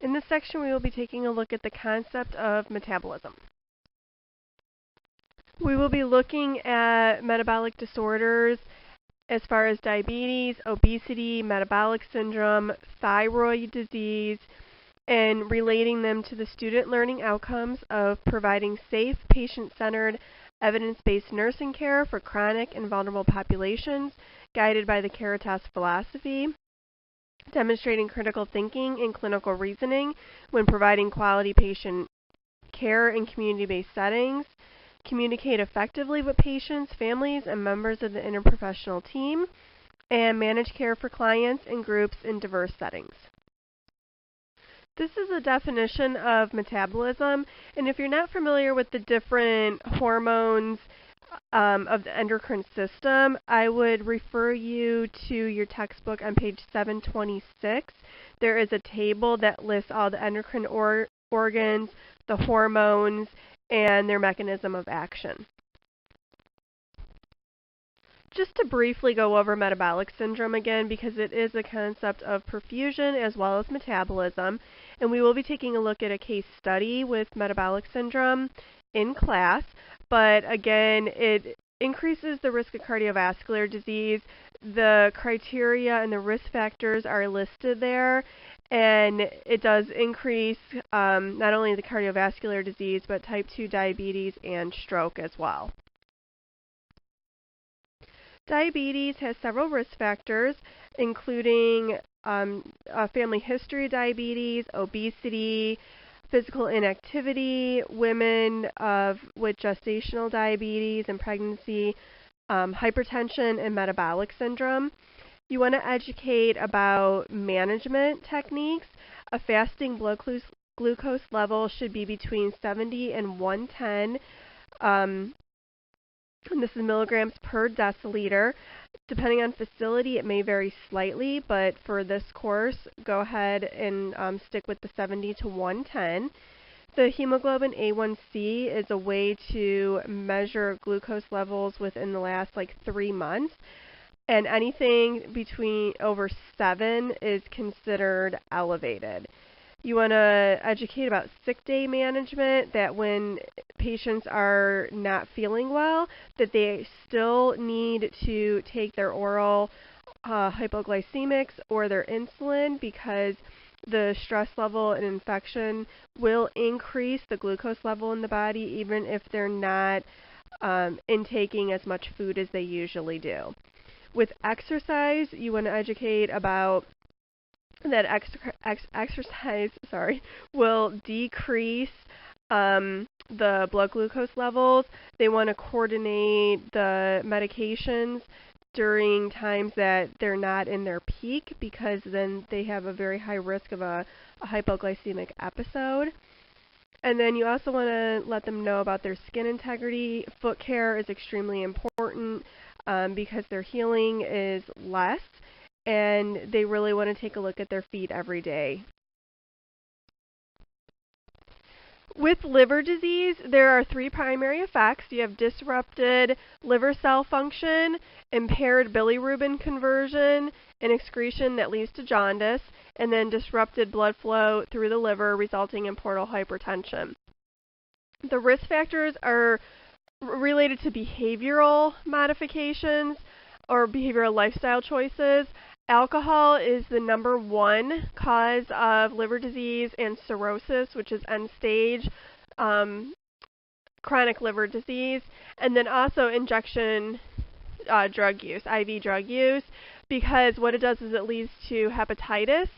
In this section, we will be taking a look at the concept of metabolism. We will be looking at metabolic disorders as far as diabetes, obesity, metabolic syndrome, thyroid disease, and relating them to the student learning outcomes of providing safe, patient-centered, evidence-based nursing care for chronic and vulnerable populations, guided by the Caritas philosophy, demonstrating critical thinking and clinical reasoning when providing quality patient care in community-based settings, communicate effectively with patients, families, and members of the interprofessional team, and manage care for clients and groups in diverse settings. This is a definition of metabolism, and if you're not familiar with the different hormones of the endocrine system, I would refer you to your textbook on page 726. There is a table that lists all the endocrine organs, the hormones, and their mechanism of action. Just to briefly go over metabolic syndrome again, because it is a concept of perfusion as well as metabolism, and we will be taking a look at a case study with metabolic syndrome in class, but again, it increases the risk of cardiovascular disease. The criteria and the risk factors are listed there, and it does increase not only the cardiovascular disease, but type 2 diabetes and stroke as well. Diabetes has several risk factors, including family history of diabetes, obesity, physical inactivity, women with gestational diabetes and pregnancy, hypertension, and metabolic syndrome. You want to educate about management techniques. A fasting blood glucose level should be between 70 and 110. And this is milligrams per deciliter. Depending on facility, it may vary slightly, but for this course, go ahead and stick with the 70 to 110. The hemoglobin A1C is a way to measure glucose levels within the last 3 months, and anything between over 7 is considered elevated. You want to educate about sick day management, that when patients are not feeling well, that they still need to take their oral hypoglycemics or their insulin, because the stress level and infection will increase the glucose level in the body even if they're not intaking as much food as they usually do. With exercise, you want to educate about that exercise will decrease the blood glucose levels. They want to coordinate the medications during times that they're not in their peak, because then they have a very high risk of a hypoglycemic episode. And then you also want to let them know about their skin integrity. Foot care is extremely important because their healing is less, and they really want to take a look at their feet every day. With liver disease, there are 3 primary effects. You have disrupted liver cell function, impaired bilirubin conversion and excretion that leads to jaundice, and then disrupted blood flow through the liver, resulting in portal hypertension. The risk factors are related to behavioral modifications or behavioral lifestyle choices. Alcohol is the #1 cause of liver disease and cirrhosis, which is end-stage chronic liver disease. And then also injection drug use, IV drug use, because what it does is it leads to hepatitis,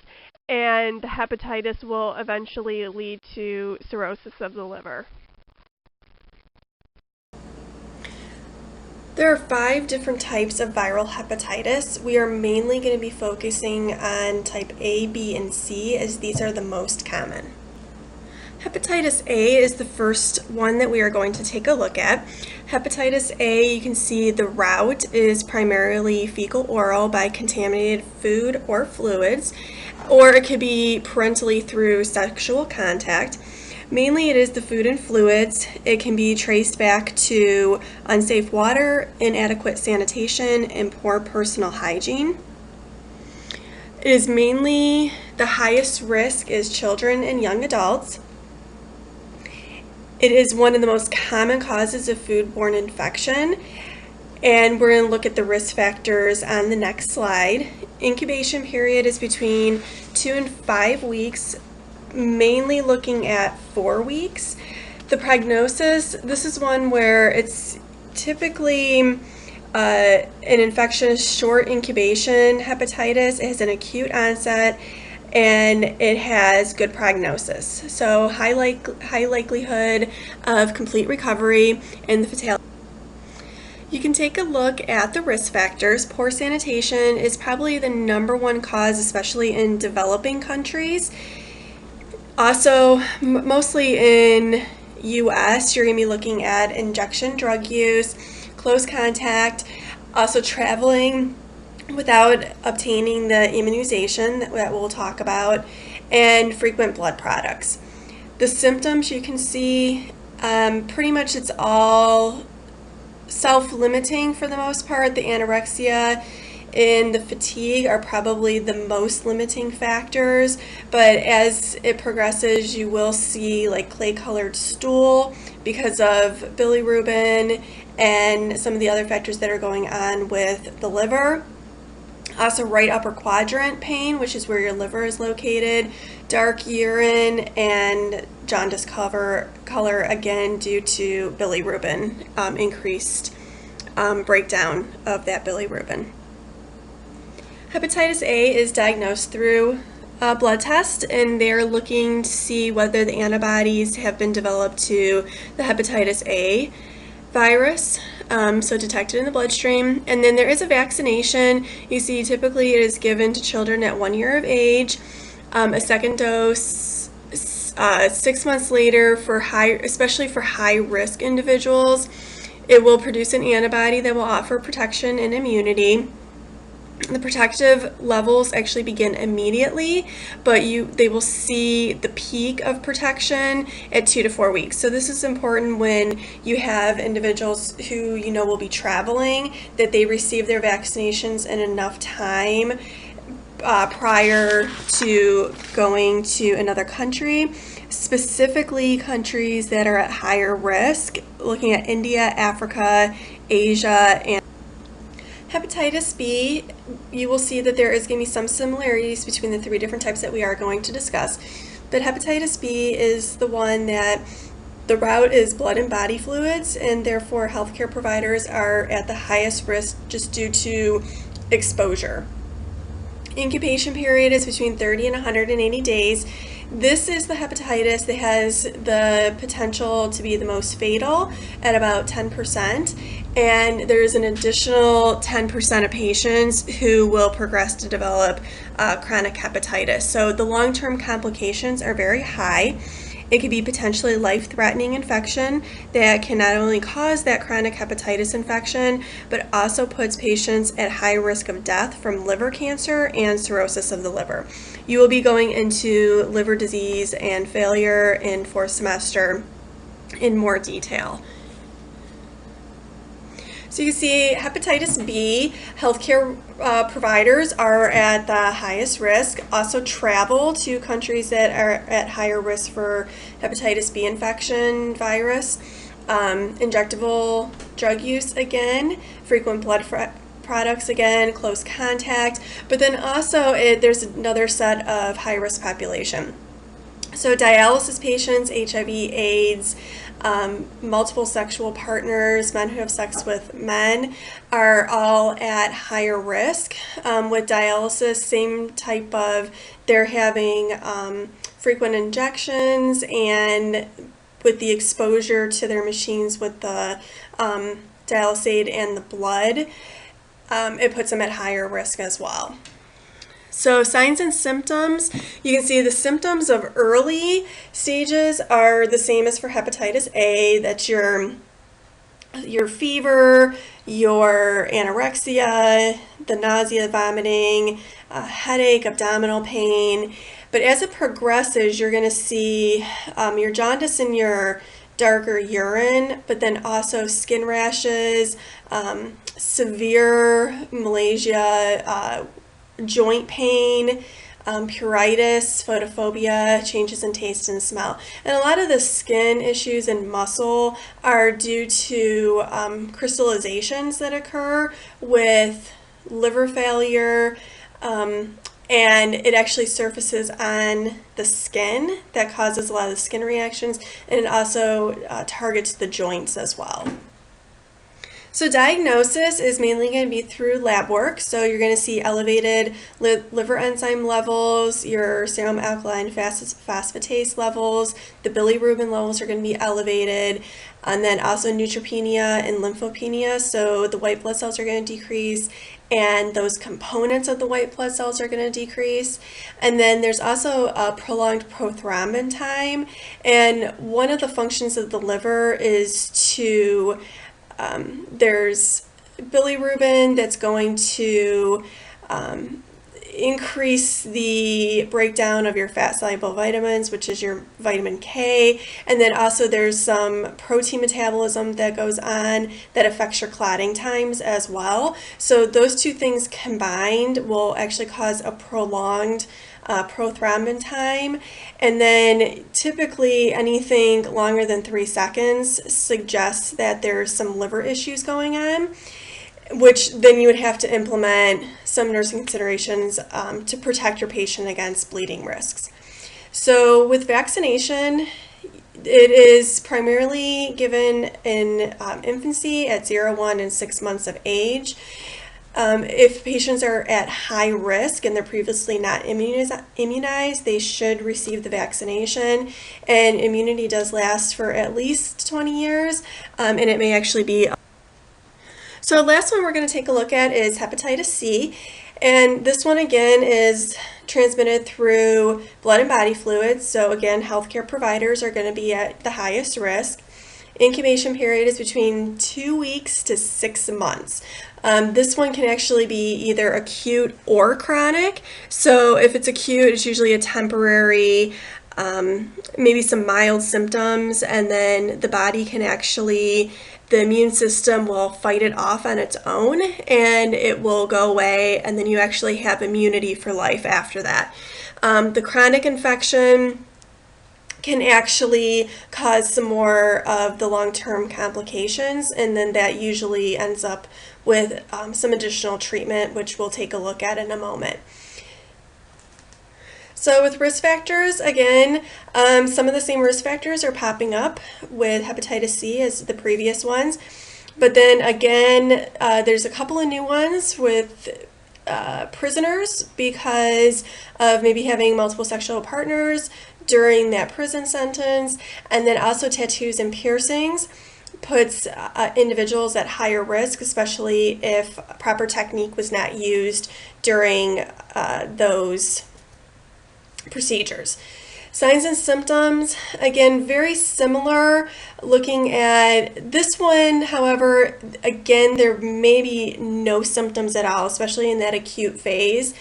and the hepatitis will eventually lead to cirrhosis of the liver. There are 5 different types of viral hepatitis. We are mainly going to be focusing on type A, B, and C, as these are the most common. Hepatitis A is the first one that we are going to take a look at. Hepatitis A, you can see the route is primarily fecal-oral by contaminated food or fluids, or it could be parentally through sexual contact. Mainly it is the food and fluids. It can be traced back to unsafe water, inadequate sanitation, and poor personal hygiene. It is mainly, the highest risk is children and young adults. It is one of the most common causes of foodborne infection, and we're going to look at the risk factors on the next slide. Incubation period is between 2 and 5 weeks, mainly looking at 4 weeks. The prognosis, this is one where it's typically an infection is short incubation hepatitis. It has an acute onset and it has good prognosis. So high likelihood of complete recovery and the fatality. You can take a look at the risk factors. Poor sanitation is probably the #1 cause, especially in developing countries. Also, mostly in US, you're going to be looking at injection drug use, close contact, also traveling without obtaining the immunization that we'll talk about, and frequent blood products. The symptoms you can see, pretty much it's all self-limiting for the most part. The anorexia and the fatigue are probably the most limiting factors, but as it progresses you will see like clay-colored stool because of bilirubin and some of the other factors that are going on with the liver. Also right upper quadrant pain, which is where your liver is located, dark urine, and jaundice color again due to bilirubin, increased breakdown of that bilirubin. Hepatitis A is diagnosed through a blood test, and they're looking to see whether the antibodies have been developed to the hepatitis A virus, so detected in the bloodstream. And then there is a vaccination. You see typically it is given to children at 1 year of age, a second dose 6 months later for especially for high risk individuals. It will produce an antibody that will offer protection and immunity. The protective levels actually begin immediately, but they will see the peak of protection at 2 to 4 weeks. So this is important when you have individuals who will be traveling, that they receive their vaccinations in enough time prior to going to another country, specifically countries that are at higher risk, looking at India, Africa, Asia, and hepatitis B. You will see that there is going to be some similarities between the 3 different types that we are going to discuss, but hepatitis B is the one that the route is blood and body fluids, and therefore healthcare providers are at the highest risk just due to exposure. Incubation period is between 30 and 180 days. This is the hepatitis that has the potential to be the most fatal at about 10%, and there's an additional 10% of patients who will progress to develop chronic hepatitis. So the long-term complications are very high. It could be potentially life-threatening infection that can not only cause that chronic hepatitis infection, but also puts patients at high risk of death from liver cancer and cirrhosis of the liver. You will be going into liver disease and failure in 4th semester in more detail. So you see hepatitis B, healthcare providers are at the highest risk. Also travel to countries that are at higher risk for hepatitis B infection virus. Injectable drug use again, frequent blood products again, close contact, but then also there's another set of high risk population. So dialysis patients, HIV, AIDS, multiple sexual partners, men who have sex with men are all at higher risk. With dialysis, same type of, they're having frequent injections, and with the exposure to their machines with the dialysate and the blood, it puts them at higher risk as well. So signs and symptoms, you can see the symptoms of early stages are the same as for hepatitis A. That's your fever, your anorexia, the nausea, vomiting, headache, abdominal pain. But as it progresses, you're going to see your jaundice and your darker urine, but then also skin rashes, severe malaise, joint pain, pruritus, photophobia, changes in taste and smell. And a lot of the skin issues and muscle are due to crystallizations that occur with liver failure, and it actually surfaces on the skin that causes a lot of the skin reactions, and it also targets the joints as well. So diagnosis is mainly going to be through lab work. So you're going to see elevated liver enzyme levels, your serum alkaline phosphatase levels, the bilirubin levels are going to be elevated, and then also neutropenia and lymphopenia. So the white blood cells are going to decrease, and those components of the white blood cells are going to decrease. And then there's also a prolonged prothrombin time, and one of the functions of the liver is to there's bilirubin that's going to increase the breakdown of your fat-soluble vitamins, which is your vitamin K, and then also there's some protein metabolism that goes on that affects your clotting times as well. So those two things combined will actually cause a prolonged prothrombin time, and then typically anything longer than 3 seconds suggests that there's some liver issues going on, which then you would have to implement some nursing considerations to protect your patient against bleeding risks. So with vaccination, it is primarily given in infancy at 0, 1, and 6 months of age. If patients are at high risk and they're previously not immunized, they should receive the vaccination, and immunity does last for at least 20 years, and it may actually be. So the last one we're going to take a look at is hepatitis C, and this one again is transmitted through blood and body fluids. So again, healthcare providers are going to be at the highest risk. Incubation period is between 2 weeks to 6 months. This one can actually be either acute or chronic. So if it's acute, it's usually a temporary, maybe some mild symptoms, and then the body can actually, the immune system will fight it off on its own and it will go away, and then you actually have immunity for life after that. The chronic infection can actually cause some more of the long-term complications, and then that usually ends up with some additional treatment, which we'll take a look at in a moment. So with risk factors, again, some of the same risk factors are popping up with hepatitis C as the previous ones, but then again, there's a couple of new ones with prisoners because of maybe having multiple sexual partners during that prison sentence, and then also tattoos and piercings puts individuals at higher risk, especially if proper technique was not used during those procedures. Signs and symptoms, again, very similar. Looking at this one, however, again, there may be no symptoms at all, especially in that acute phase.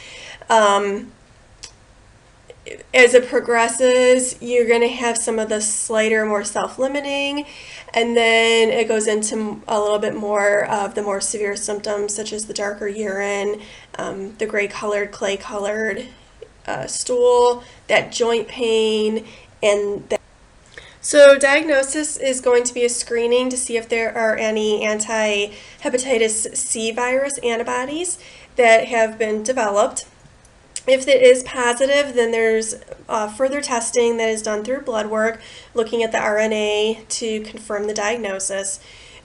As it progresses, you're going to have some of the slighter, more self-limiting, and then it goes into a little bit more of the more severe symptoms, such as the darker urine, the gray-colored, clay-colored stool, that joint pain, and that. So diagnosis is going to be a screening to see if there are any anti-hepatitis C virus antibodies that have been developed. If it is positive, then there's further testing that is done through blood work, looking at the RNA to confirm the diagnosis.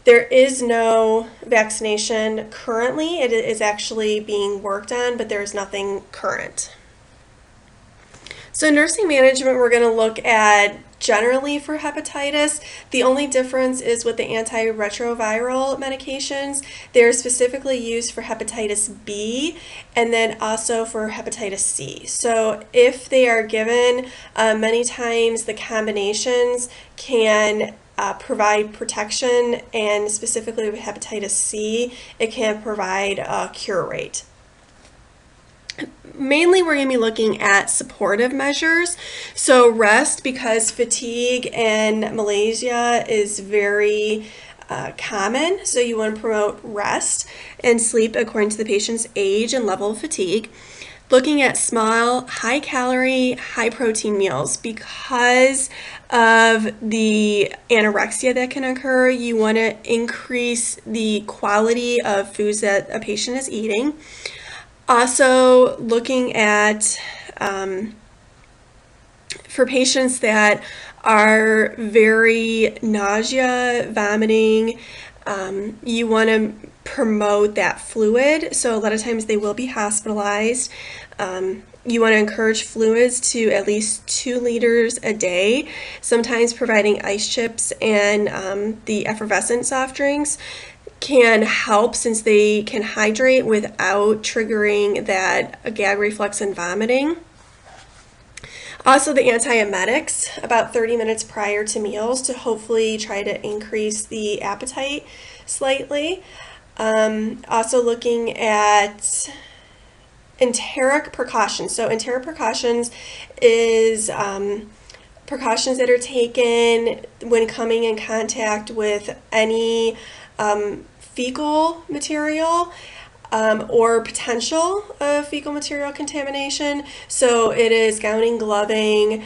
There is no vaccination currently. It is actually being worked on, but there is nothing current. So nursing management, we're going to look at generally for hepatitis. The only difference is with the antiretroviral medications. They're specifically used for hepatitis B and then also for hepatitis C. So if they are given, many times the combinations can provide protection, and specifically with hepatitis C, it can provide a cure rate. Mainly we're going to be looking at supportive measures. So rest, because fatigue and malaise is very common. So you want to promote rest and sleep according to the patient's age and level of fatigue. Looking at small, high calorie, high protein meals. Because of the anorexia that can occur, you want to increase the quality of foods that a patient is eating. Also, looking at for patients that are very nausea, vomiting, you want to promote that fluid. So a lot of times they will be hospitalized. You want to encourage fluids to at least 2 liters a day, sometimes providing ice chips and the effervescent soft drinks can help since they can hydrate without triggering that gag reflex and vomiting. Also, the antiemetics about 30 minutes prior to meals to hopefully try to increase the appetite slightly. Also looking at enteric precautions. So enteric precautions is precautions that are taken when coming in contact with any fecal material or potential of fecal material contamination. So it is gowning, gloving,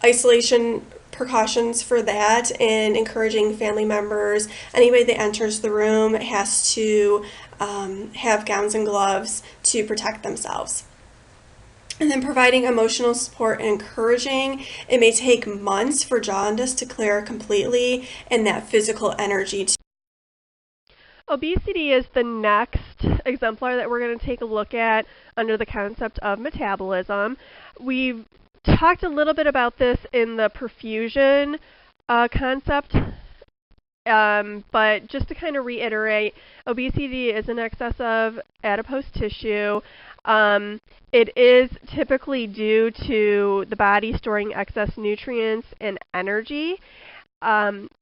isolation precautions for that, and encouraging family members, anybody that enters the room has to have gowns and gloves to protect themselves. And then providing emotional support and encouraging. It may take months for jaundice to clear completely and that physical energy to Obesity is the next exemplar that we're going to take a look at under the concept of metabolism. We've talked a little bit about this in the perfusion concept, but just to kind of reiterate, obesity is an excess of adipose tissue. It is typically due to the body storing excess nutrients and energy.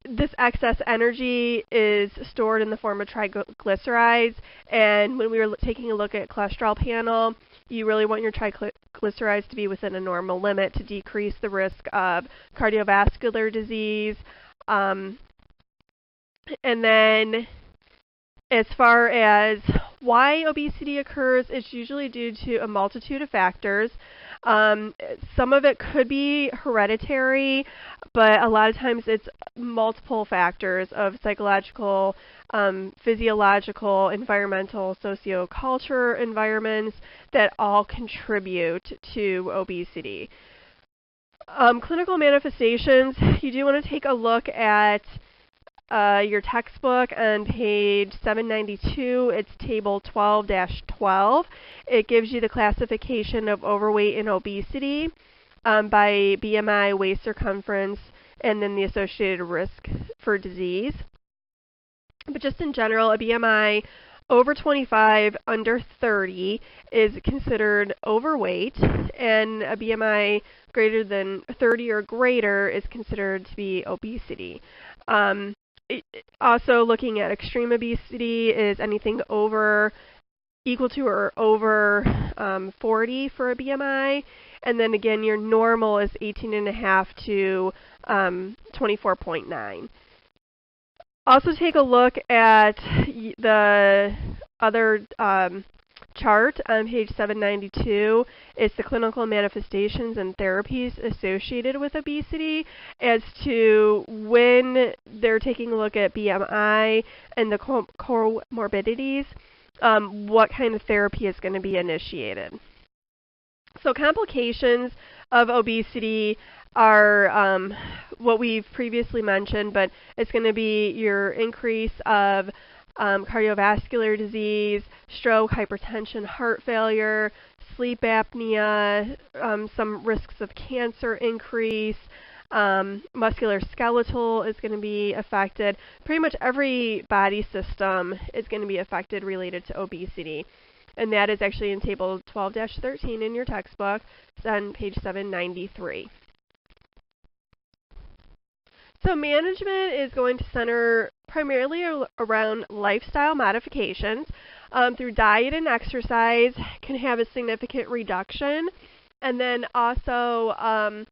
This excess energy is stored in the form of triglycerides, and when we were taking a look at cholesterol panel, you really want your triglycerides to be within a normal limit to decrease the risk of cardiovascular disease. And then as far as why obesity occurs, it's usually due to a multitude of factors. Some of it could be hereditary, but a lot of times it's multiple factors of psychological, physiological, environmental, sociocultural environments that all contribute to obesity. Clinical manifestations, you do want to take a look at your textbook on page 792. It's table 12-12. It gives you the classification of overweight and obesity by BMI, waist circumference, and then the associated risk for disease. But just in general, a BMI over 25, under 30 is considered overweight, and a BMI greater than 30 or greater is considered to be obesity. Also, looking at extreme obesity is anything equal to or over 40 for a BMI, and then again, your normal is 18.5 to 24.9. Also, take a look at the other chart on page 792. It's the clinical manifestations and therapies associated with obesity as to when they're taking a look at BMI and the comorbidities, what kind of therapy is going to be initiated. So complications of obesity are what we've previously mentioned, but it's going to be your increase of cardiovascular disease, stroke, hypertension, heart failure, sleep apnea, some risks of cancer increase, musculoskeletal is going to be affected. Pretty much every body system is going to be affected related to obesity. And that is actually in table 12-13 in your textbook. It's on page 793. So management is going to center primarily around lifestyle modifications. Through diet and exercise can have a significant reduction. And then also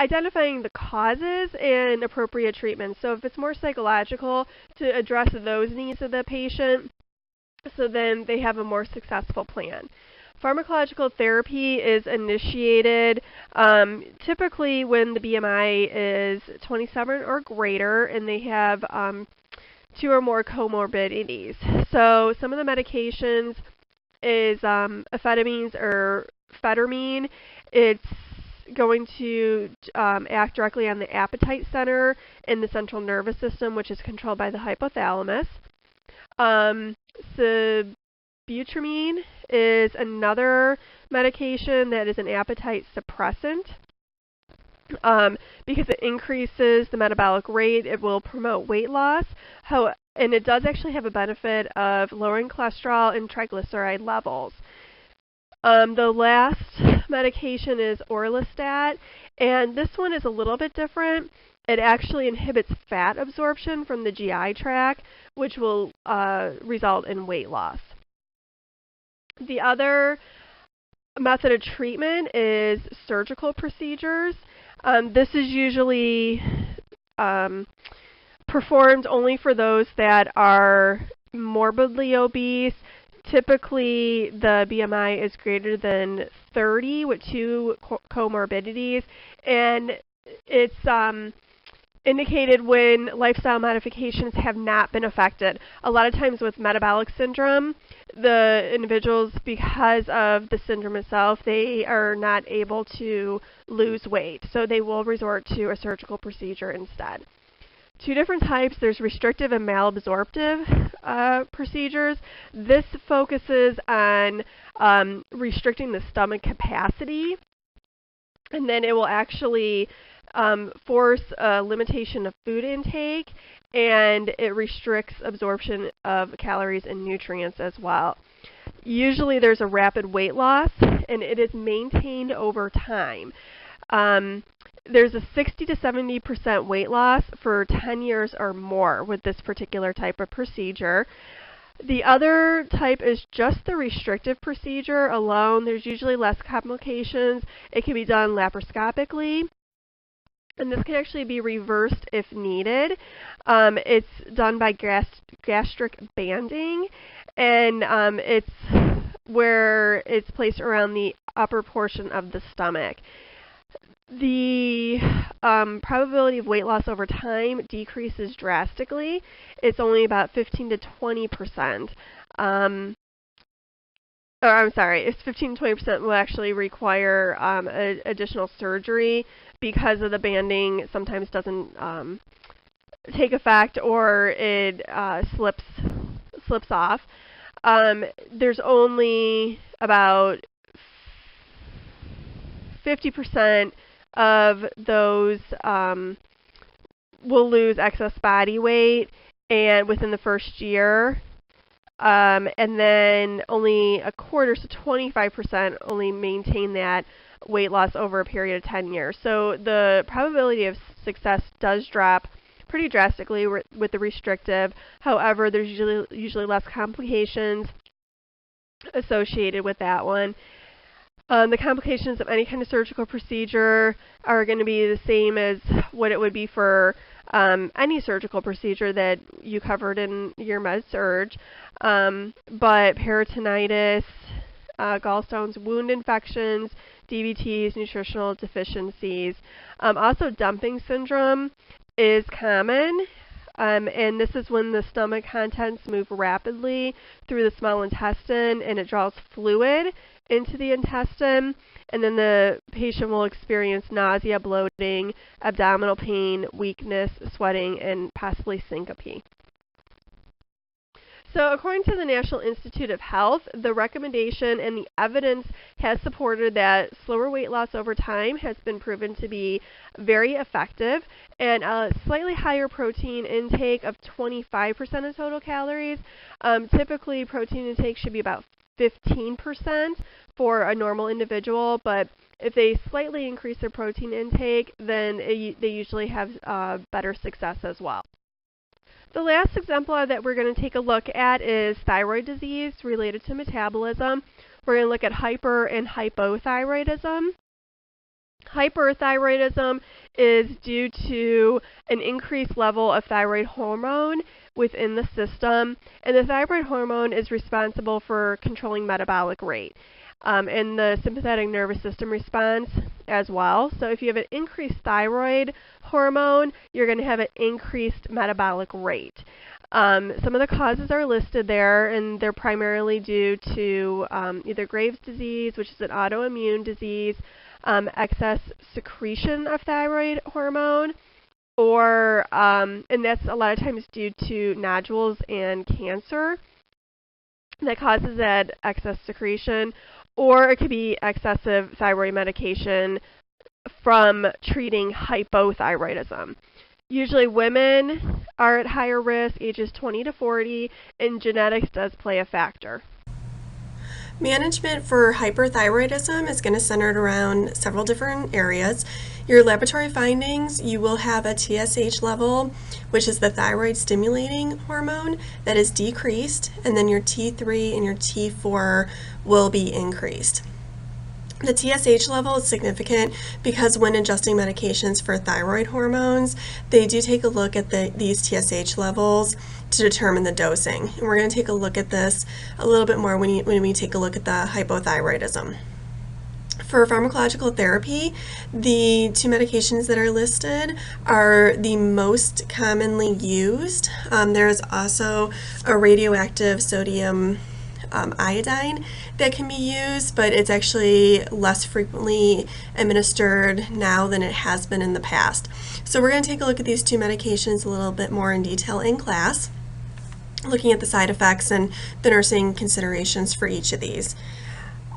identifying the causes and appropriate treatment. So if it's more psychological, to address those needs of the patient, so then they have a more successful plan. Pharmacological therapy is initiated typically when the BMI is 27 or greater and they have 2 or more comorbidities. So some of the medications is amphetamines or phetamine. It's going to act directly on the appetite center in the central nervous system, which is controlled by the hypothalamus. Sibutramine is another medication that is an appetite suppressant. Because it increases the metabolic rate, it will promote weight loss. And it does actually have a benefit of lowering cholesterol and triglyceride levels. The last medication is orlistat, and this one is a little bit different. It actually inhibits fat absorption from the GI tract, which will result in weight loss. The other method of treatment is surgical procedures. This is usually performed only for those that are morbidly obese. Typically, the BMI is greater than 30 with 2 comorbidities, and it's indicated when lifestyle modifications have not been affected. A lot of times with metabolic syndrome, the individuals, because of the syndrome itself, they are not able to lose weight, so they will resort to a surgical procedure instead. 2 different types. There's restrictive and malabsorptive procedures. This focuses on restricting the stomach capacity, and then it will actually force a limitation of food intake, and it restricts absorption of calories and nutrients as well. Usually there's a rapid weight loss, and it is maintained over time. There's a 60 to 70% weight loss for 10 years or more with this particular type of procedure. The other type is just the restrictive procedure alone. There's usually less complications. It can be done laparoscopically, and this can actually be reversed if needed. It's done by gastric banding, and it's where it's placed around the upper portion of the stomach. The probability of weight loss over time decreases drastically. It's only about 15 to 20%. It's 15 to 20% will actually require additional surgery because of the banding sometimes doesn't take effect, or it slips off. There's only about 50% of those will lose excess body weight and within the first year, and then only a quarter, so 25%, only maintain that weight loss over a period of 10 years. So the probability of success does drop pretty drastically with the restrictive. However, there's usually less complications associated with that one. The complications of any kind of surgical procedure are going to be the same as what it would be for any surgical procedure that you covered in your med-surg, but peritonitis, gallstones, wound infections, DVTs, nutritional deficiencies. Also, dumping syndrome is common, and this is when the stomach contents move rapidly through the small intestine and it draws fluid into the intestine, and then the patient will experience nausea, bloating, abdominal pain, weakness, sweating, and possibly syncope. So according to the National Institute of Health, the recommendation and the evidence has supported that slower weight loss over time has been proven to be very effective, and a slightly higher protein intake of 25% of total calories. Typically, protein intake should be about 15% for a normal individual, but if they slightly increase their protein intake, then they usually have better success as well. The last exemplar that we're going to take a look at is thyroid disease related to metabolism. We're going to look at hyper and hypothyroidism. Hyperthyroidism is due to an increased level of thyroid hormone within the system, and the thyroid hormone is responsible for controlling metabolic rate and the sympathetic nervous system response as well. So if you have an increased thyroid hormone, you're going to have an increased metabolic rate. Some of the causes are listed there, and they're primarily due to either Graves' disease, which is an autoimmune disease, excess secretion of thyroid hormone, or, and that's a lot of times due to nodules and cancer that causes that excess secretion, or it could be excessive thyroid medication from treating hypothyroidism. Usually women are at higher risk, ages 20 to 40, and genetics does play a factor. Management for hyperthyroidism is going to center around several different areas. Your laboratory findings, you will have a TSH level, which is the thyroid stimulating hormone, that is decreased, and then your T3 and your T4 will be increased. The TSH level is significant because when adjusting medications for thyroid hormones, they do take a look at these TSH levels to determine the dosing. And we're going to take a look at this a little bit more when we take a look at the hypothyroidism. For pharmacological therapy, the two medications that are listed are the most commonly used. There is also a radioactive sodium iodine that can be used, but it's actually less frequently administered now than it has been in the past. So we're going to take a look at these two medications a little bit more in detail in class, looking at the side effects and the nursing considerations for each of these.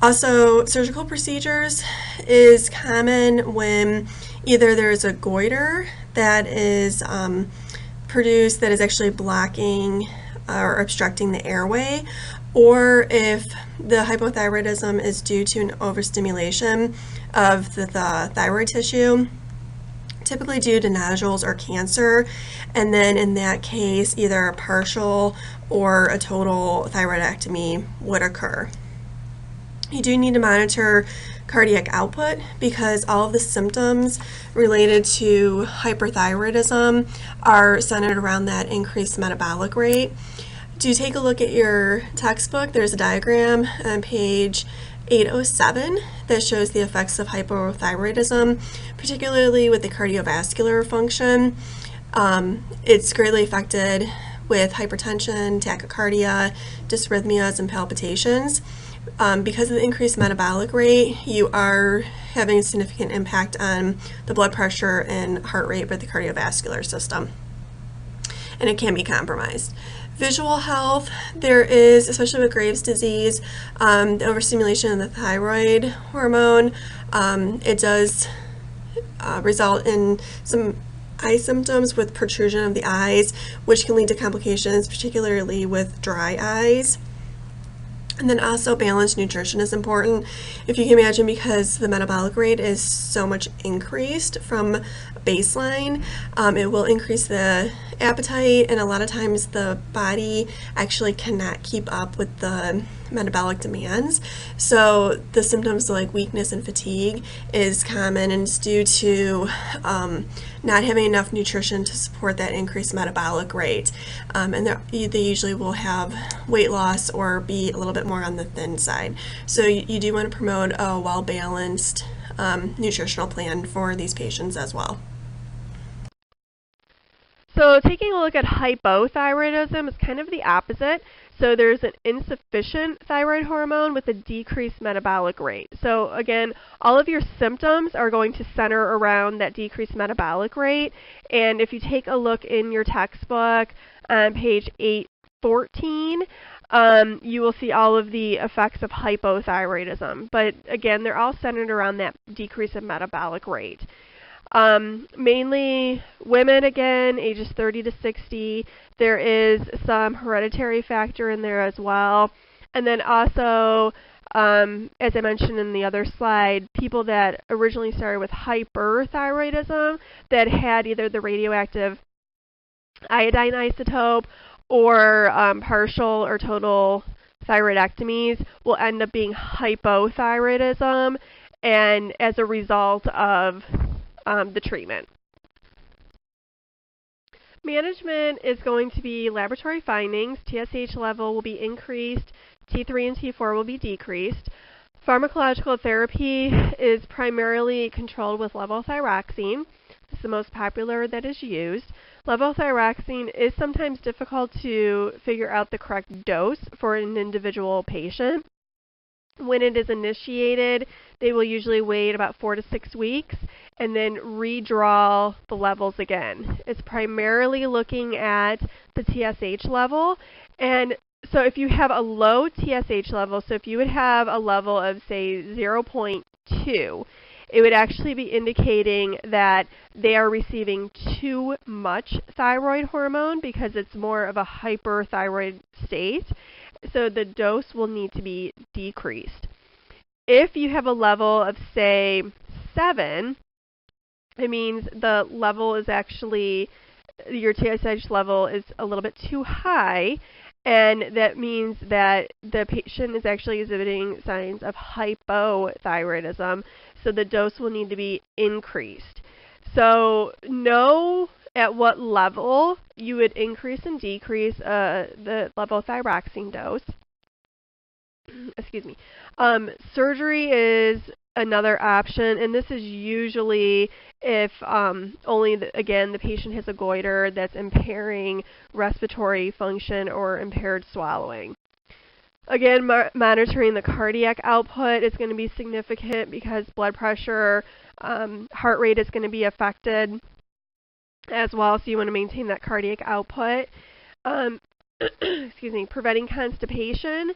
Also, surgical procedures is common when either there's a goiter that is produced that is actually blocking or obstructing the airway, or if the hypothyroidism is due to an overstimulation of the thyroid tissue, typically due to nodules or cancer, and then in that case either a partial or a total thyroidectomy would occur. You do need to monitor cardiac output because all of the symptoms related to hyperthyroidism are centered around that increased metabolic rate. Do take a look at your textbook. There's a diagram on page 807 that shows the effects of hypothyroidism, particularly with the cardiovascular function. It's greatly affected with hypertension, tachycardia, dysrhythmias, and palpitations. Because of the increased metabolic rate, you are having a significant impact on the blood pressure and heart rate with the cardiovascular system, and it can be compromised. Visual health, there is, especially with Graves' disease, the overstimulation of the thyroid hormone. It does result in some eye symptoms with protrusion of the eyes, which can lead to complications, particularly with dry eyes. And then also balanced nutrition is important, if you can imagine, because the metabolic rate is so much increased from baseline. It will increase the appetite, and a lot of times the body actually cannot keep up with the metabolic demands. So the symptoms like weakness and fatigue is common, and it's due to not having enough nutrition to support that increased metabolic rate. And they usually will have weight loss or be a little bit more on the thin side. So you do want to promote a well-balanced nutritional plan for these patients as well. So taking a look at hypothyroidism is kind of the opposite. So there's an insufficient thyroid hormone with a decreased metabolic rate. So again, all of your symptoms are going to center around that decreased metabolic rate. And if you take a look in your textbook on page 814, you will see all of the effects of hypothyroidism. But again, they're all centered around that decrease in metabolic rate. Mainly women, again, ages 30 to 60. There is some hereditary factor in there as well. And then also, as I mentioned in the other slide, people that originally started with hyperthyroidism that had either the radioactive iodine isotope or partial or total thyroidectomies will end up being hypothyroidism. and as a result of the treatment. Management is going to be laboratory findings. TSH level will be increased, T3 and T4 will be decreased. Pharmacological therapy is primarily controlled with levothyroxine. It's the most popular that is used. Levothyroxine is sometimes difficult to figure out the correct dose for an individual patient. When it is initiated, they will usually wait about 4 to 6 weeks and then redraw the levels again. It's primarily looking at the TSH level, and so if you have a low TSH level, so if you would have a level of say 0.2, it would actually be indicating that they are receiving too much thyroid hormone because it's more of a hyperthyroid state. So the dose will need to be decreased. If you have a level of, say, 7, it means the level is actually, your TSH level is a little bit too high, and that means that the patient is actually exhibiting signs of hypothyroidism, so the dose will need to be increased. So know at what level you would increase and decrease the levothyroxine dose. Excuse me. Surgery is another option, and this is usually if only, again, the patient has a goiter that's impairing respiratory function or impaired swallowing. Again, monitoring the cardiac output is going to be significant because blood pressure, heart rate is going to be affected as well, so you want to maintain that cardiac output. Excuse me, preventing constipation.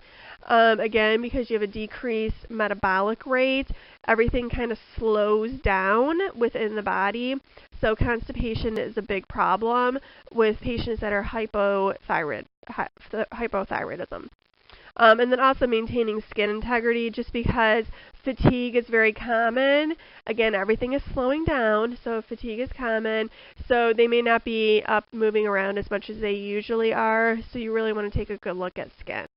Again, because you have a decreased metabolic rate, everything kind of slows down within the body. So constipation is a big problem with patients that are hypothyroidism. And then also maintaining skin integrity, just because fatigue is very common. Again, everything is slowing down, so fatigue is common. So they may not be up moving around as much as they usually are, so you really want to take a good look at skin.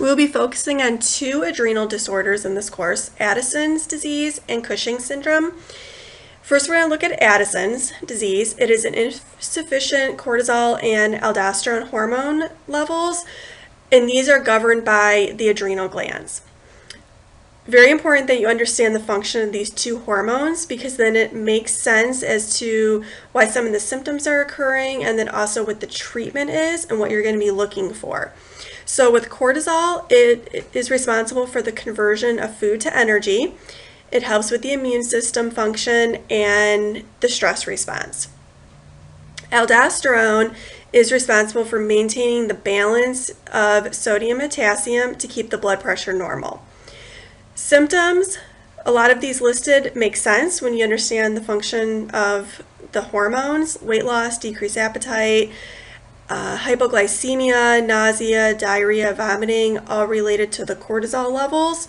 We will be focusing on 2 adrenal disorders in this course, Addison's disease and Cushing's syndrome. First, we're going to look at Addison's disease. It is an insufficient cortisol and aldosterone hormone levels, and these are governed by the adrenal glands. Very important that you understand the function of these 2 hormones, because then it makes sense as to why some of the symptoms are occurring, and then also what the treatment is and what you're going to be looking for. So with cortisol, it is responsible for the conversion of food to energy. It helps with the immune system function and the stress response. Aldosterone is responsible for maintaining the balance of sodium and potassium to keep the blood pressure normal. Symptoms, a lot of these listed make sense when you understand the function of the hormones: weight loss, decreased appetite, hypoglycemia, nausea, diarrhea, vomiting, all related to the cortisol levels.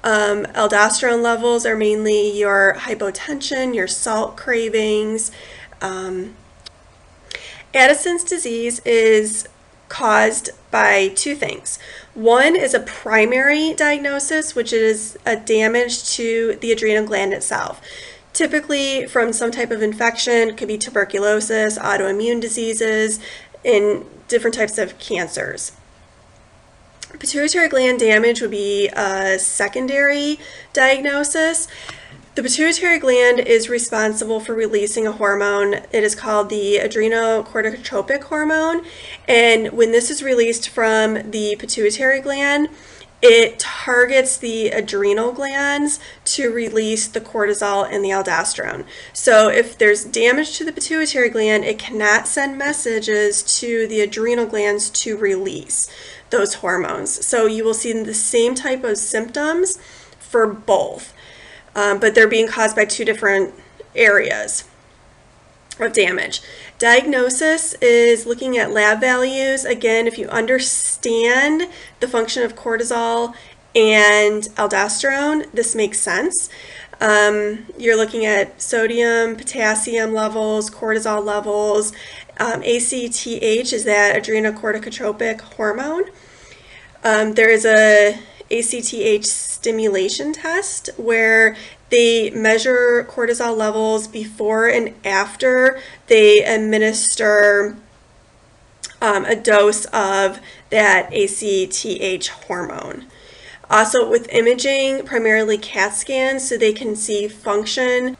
Aldosterone levels are mainly your hypotension, your salt cravings. Addison's disease is caused by 2 things. One is a primary diagnosis, which is a damage to the adrenal gland itself. Typically from some type of infection. It could be tuberculosis, autoimmune diseases, and different types of cancers. Pituitary gland damage would be a secondary diagnosis. The pituitary gland is responsible for releasing a hormone. It is called the adrenocorticotropic hormone, and when this is released from the pituitary gland, it targets the adrenal glands to release the cortisol and the aldosterone. So if there's damage to the pituitary gland, it cannot send messages to the adrenal glands to release those hormones. So you will see the same type of symptoms for both, but they're being caused by 2 different areas of damage. Diagnosis is looking at lab values. Again, if you understand the function of cortisol and aldosterone, this makes sense. You're looking at sodium, potassium levels, cortisol levels. ACTH is that adrenocorticotropic hormone. There is a ACTH stimulation test, where they measure cortisol levels before and after they administer a dose of that ACTH hormone. Also with imaging, primarily CAT scans, so they can see function.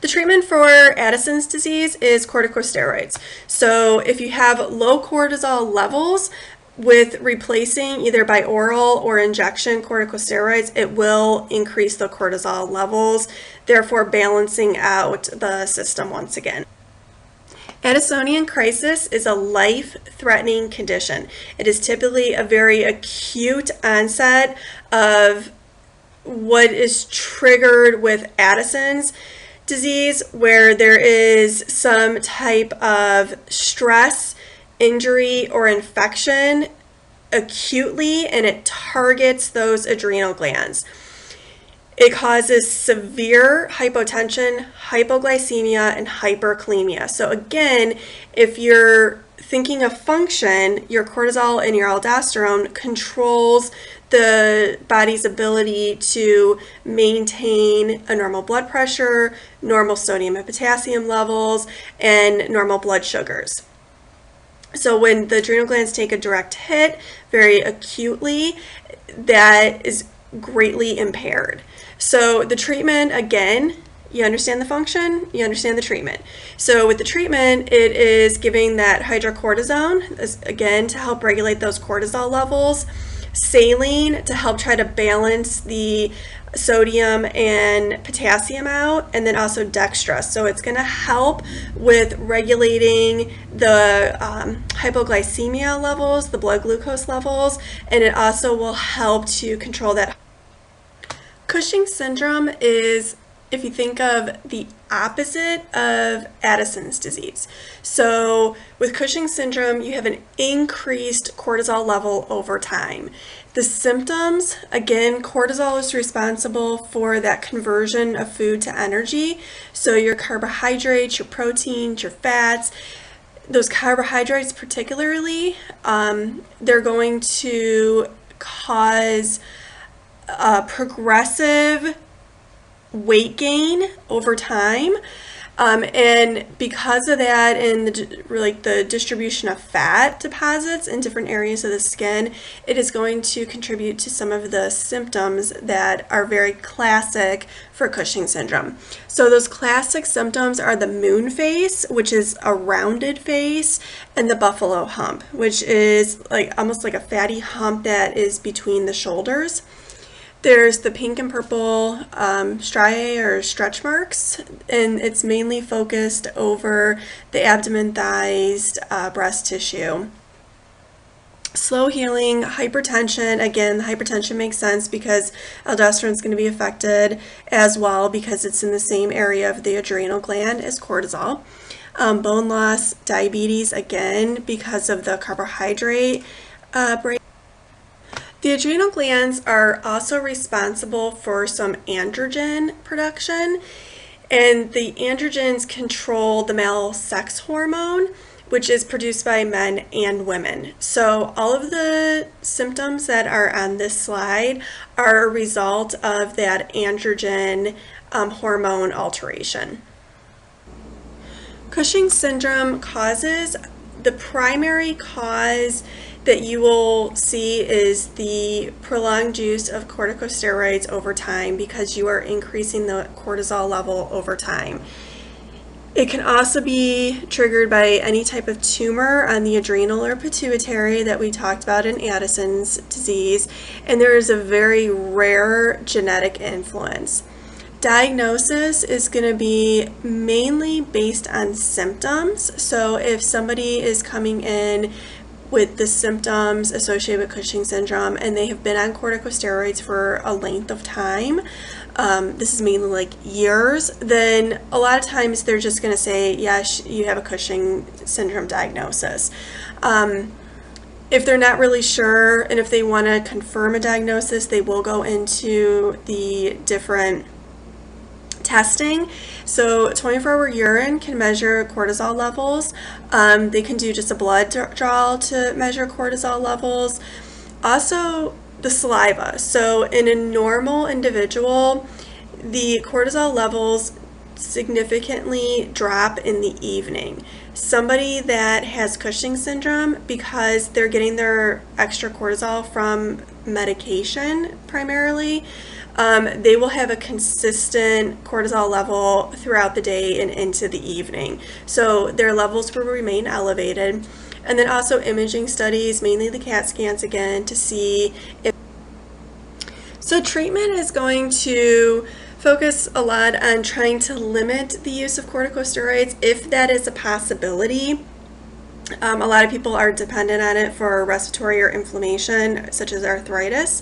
The treatment for Addison's disease is corticosteroids. So if you have low cortisol levels, with replacing either by oral or injection corticosteroids, it will increase the cortisol levels, therefore balancing out the system once again. Addisonian crisis is a life-threatening condition. It is typically a very acute onset of what is triggered with Addison's disease, where there is some type of stress, injury, or infection acutely, and it targets those adrenal glands. It causes severe hypotension, hypoglycemia, and hyperkalemia. So again, if you're thinking of function, your cortisol and your aldosterone controls the body's ability to maintain a normal blood pressure, normal sodium and potassium levels, and normal blood sugars. So when the adrenal glands take a direct hit very acutely, that is greatly impaired. So the treatment, again, you understand the function, you understand the treatment. So with the treatment, it is giving that hydrocortisone, again, to help regulate those cortisol levels, saline to help try to balance the sodium and potassium out, and then also dextrose. So it's going to help with regulating the hypoglycemia levels, the blood glucose levels, and it also will help to control that. Cushing's syndrome is, if you think of the opposite of Addison's disease. So with Cushing's syndrome, you have an increased cortisol level over time. The symptoms, again, cortisol is responsible for that conversion of food to energy. So your carbohydrates, your proteins, your fats, those carbohydrates particularly, they're going to cause progressive weight gain over time, and because of that, and the distribution of fat deposits in different areas of the skin, it is going to contribute to some of the symptoms that are very classic for Cushing's syndrome. So those classic symptoms are the moon face, which is a rounded face, and the buffalo hump, which is almost like a fatty hump that is between the shoulders. There's the pink and purple striae or stretch marks, and it's mainly focused over the abdomen, thighs, breast tissue. Slow healing, hypertension. Again, the hypertension makes sense because aldosterone is going to be affected as well because it's in the same area of the adrenal gland as cortisol. Bone loss, diabetes, again, because of the carbohydrate break. The adrenal glands are also responsible for some androgen production, and the androgens control the male sex hormone, which is produced by men and women. So all of the symptoms that are on this slide are a result of that androgen hormone alteration. Cushing's syndrome causes, the primary cause that you will see is the prolonged use of corticosteroids over time because you are increasing the cortisol level over time. It can also be triggered by any type of tumor on the adrenal or pituitary that we talked about in Addison's disease, and there is a very rare genetic influence. Diagnosis is going to be mainly based on symptoms. So if somebody is coming in with the symptoms associated with Cushing's syndrome and they have been on corticosteroids for a length of time, this is mainly like years, then a lot of times they're just going to say, yes, you have a Cushing syndrome diagnosis. If they're not really sure and if they want to confirm a diagnosis, they will go into the different testing. So 24-hour urine can measure cortisol levels. They can do just a blood draw to measure cortisol levels. Also, the saliva. So in a normal individual, the cortisol levels significantly drop in the evening. Somebody that has Cushing syndrome, because they're getting their extra cortisol from medication primarily, they will have a consistent cortisol level throughout the day and into the evening. So their levels will remain elevated. And then also imaging studies, mainly the CAT scans again, to see if. So treatment is going to focus a lot on trying to limit the use of corticosteroids if that is a possibility. A lot of people are dependent on it for respiratory or inflammation, such as arthritis.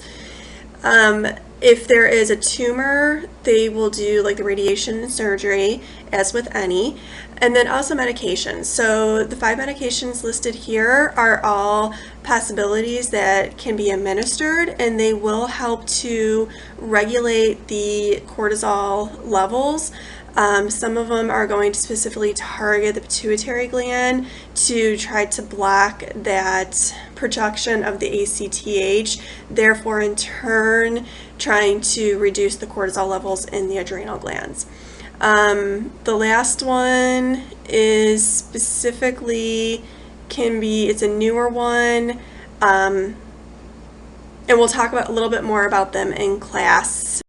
If there is a tumor, they will do like the radiation and surgery, as with any, and then also medications. So the 5 medications listed here are all possibilities that can be administered, and they will help to regulate the cortisol levels. Some of them are going to specifically target the pituitary gland to try to block that production of the ACTH, therefore in turn trying to reduce the cortisol levels in the adrenal glands. The last one is specifically it's a newer one, and we'll talk about a little bit more about them in class